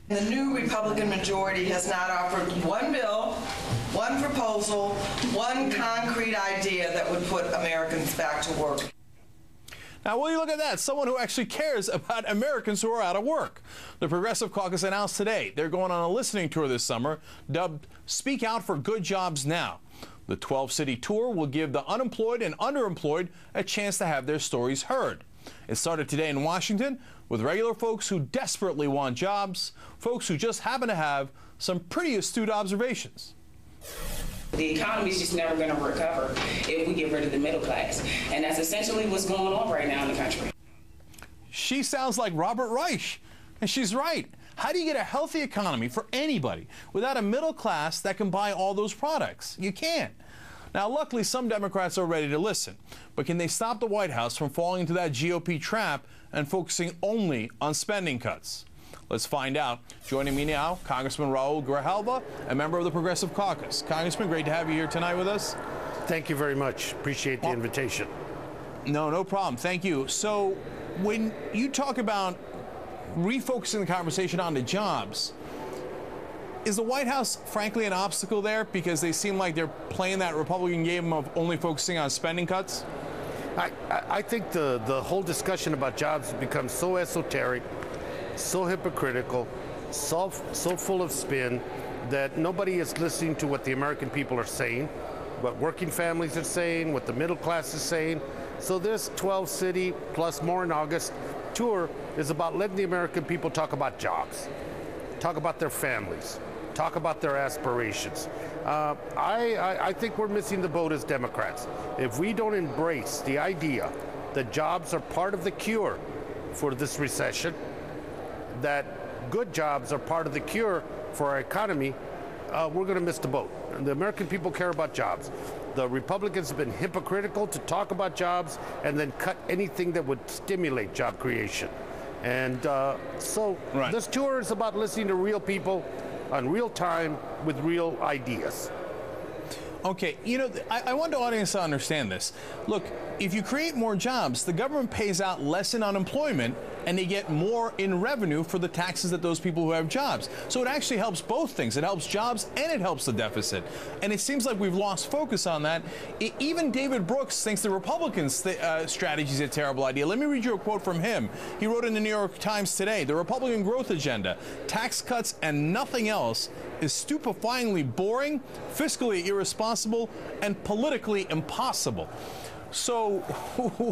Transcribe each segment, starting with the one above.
The new Republican majority has not offered one bill, one proposal, one concrete idea that would put Americans back to work. Now, will you look at that? Someone who actually cares about Americans who are out of work. The Progressive Caucus announced today they're going on a listening tour this summer, dubbed Speak Out for Good Jobs Now. The 12-city tour will give the unemployed and underemployed a chance to have their stories heard. It started today in Washington with regular folks who desperately want jobs, folks who just happen to have some pretty astute observations. The economy is just never going to recover if we get rid of the middle class. And that's essentially what's going on right now in the country. She sounds like Robert Reich, and she's right. How do you get a healthy economy for anybody without a middle class that can buy all those products? You can't. Now, luckily, some Democrats are ready to listen. But can they stop the White House from falling into that GOP trap and focusing only on spending cuts? Let's find out. Joining me now, Congressman Raúl Grijalva, a member of the Progressive Caucus. Congressman, great to have you here tonight with us. Thank you very much. Appreciate the invitation. No problem. Thank you. So when you talk about refocusing the conversation on the jobs, is the White House, frankly, an obstacle there because they seem like they're playing that Republican game of only focusing on spending cuts? I think the whole discussion about jobs has become so esoteric, so hypocritical, so full of spin that nobody is listening to what the American people are saying, what working families are saying, what the middle class is saying. So this 12-city plus more in August tour is about letting the American people talk about jobs, talk about their families, talk about their aspirations. I think we're missing the boat as Democrats. If we don't embrace the idea that jobs are part of the cure for this recession, that good jobs are part of the cure for our economy, we're going to miss the boat. And the American people care about jobs. The Republicans have been hypocritical to talk about jobs and then cut anything that would stimulate job creation. And so this tour is about listening to real people on real time with real ideas. Okay, you know, I want the audience to understand this. Look, if you create more jobs, the government pays out less in unemployment and they get more in revenue for the taxes that those people who have jobs. So it actually helps both things. It helps jobs and it helps the deficit. And it seems like we've lost focus on that. Even David Brooks thinks the Republicans' strategy is a terrible idea. Let me read you a quote from him. He wrote in the New York Times today, "The Republican growth agenda, tax cuts and nothing else, is stupefyingly boring, fiscally irresponsible, and politically impossible." So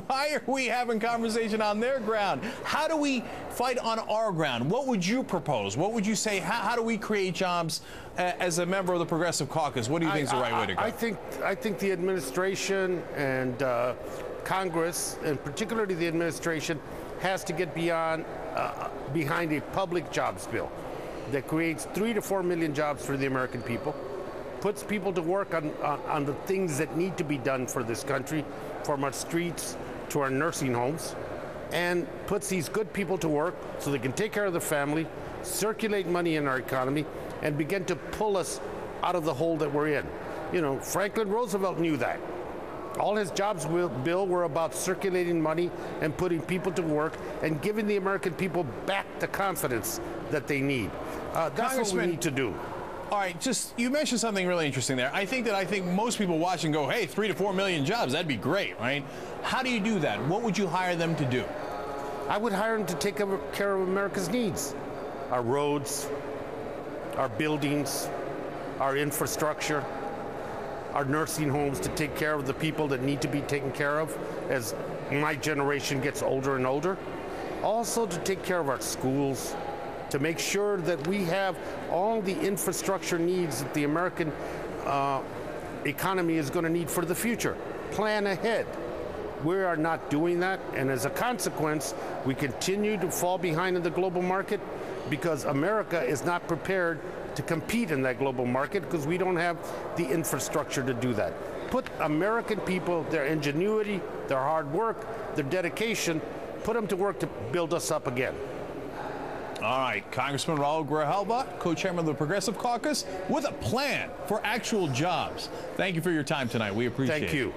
why are we having conversation on their ground? How do we fight on our ground? What would you propose? What would you say? How do we create jobs as a member of the Progressive Caucus? What do you think is the right way to go? I think the administration and Congress, and particularly the administration, has to get behind a public jobs bill that creates 3 to 4 million jobs for the American people, puts people to work on the things that need to be done for this country, from our streets to our nursing homes, and puts these good people to work so they can take care of their family, circulate money in our economy, and begin to pull us out of the hole that we're in. You know, Franklin Roosevelt knew that. All his jobs bill were about circulating money and putting people to work and giving the American people back the confidence that they need. That's what we need to do. All right, you mentioned something really interesting there. I think most people watch and go, hey, 3 to 4 million jobs, that'd be great, right? How do you do that? What would you hire them to do? I would hire them to take care of America's needs. Our roads, our buildings, our infrastructure, our nursing homes, to take care of the people that need to be taken care of as my generation gets older and older. Also to take care of our schools, to make sure that we have all the infrastructure needs that the American economy is going to need for the future. Plan ahead. We are not doing that, and as a consequence, we continue to fall behind in the global market because America is not prepared to compete in that global market because we don't have the infrastructure to do that. Put American people, their ingenuity, their hard work, their dedication, put them to work to build us up again. All right, Congressman Raúl Grijalva, co-chairman of the Progressive Caucus, with a plan for actual jobs. Thank you for your time tonight. We appreciate it. Thank you.